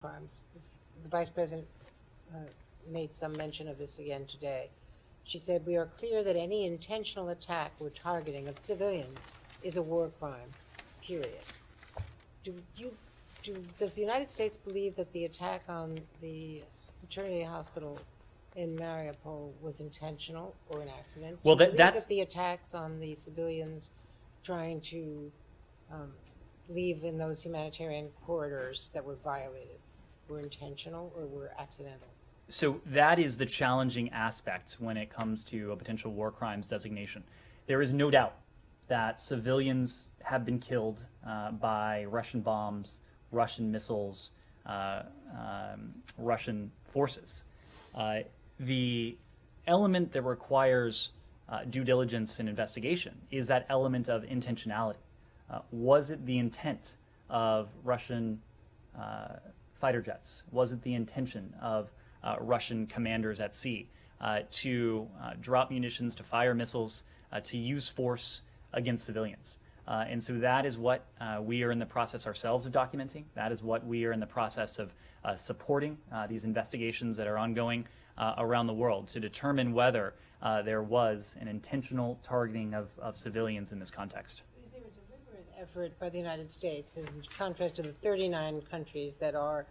crimes. The Vice President made some mention of this again today. She said, "We are clear that any intentional attack or targeting of civilians is a war crime, period." Does the United States believe that the attack on the maternity hospital in Mariupol was intentional or an accident? Well, Do you believe that's that the attacks on the civilians trying to leave in those humanitarian corridors that were violated were intentional or were accidental? So that is the challenging aspect when it comes to a potential war crimes designation. There is no doubt that civilians have been killed by Russian bombs, Russian missiles, Russian forces. The element that requires due diligence and investigation is that element of intentionality. Was it the intent of Russian fighter jets? Was it the intention of Russian commanders at sea to drop munitions, to fire missiles, to use force against civilians? And so that is what we are in the process ourselves of documenting. That is what we are in the process of supporting these investigations that are ongoing around the world to determine whether there was an intentional targeting of civilians in this context. Is there a deliberate effort by the United States, in contrast to the 39 countries that are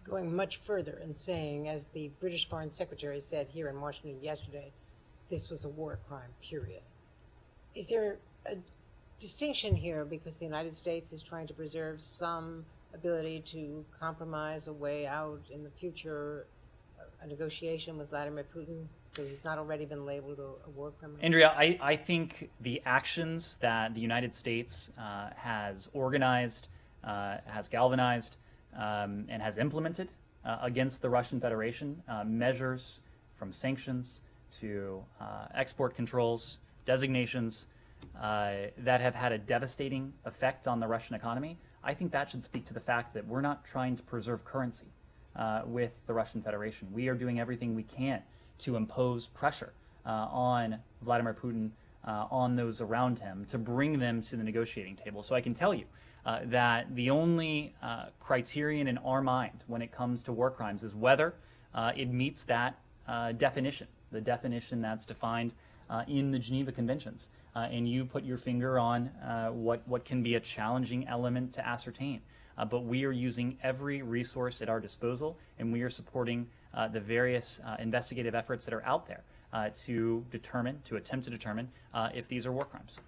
going much further and saying, as the British Foreign Secretary said here in Washington yesterday, this was a war crime, period? Is there a distinction here because the United States is trying to preserve some ability to compromise a way out in the future, a negotiation with Vladimir Putin, so he's not already been labeled a war criminal? Andrea, I think the actions that the United States has organized, has galvanized, and has implemented against the Russian Federation, measures from sanctions to export controls, designations, that have had a devastating effect on the Russian economy, I think that should speak to the fact that we're not trying to preserve currency with the Russian Federation. We are doing everything we can to impose pressure on Vladimir Putin, on those around him, to bring them to the negotiating table. So I can tell you that the only criterion in our mind when it comes to war crimes is whether it meets that definition, the definition that's defined in the Geneva Conventions. And you put your finger on what can be a challenging element to ascertain. But we are using every resource at our disposal, and we are supporting the various investigative efforts that are out there to attempt to determine if these are war crimes.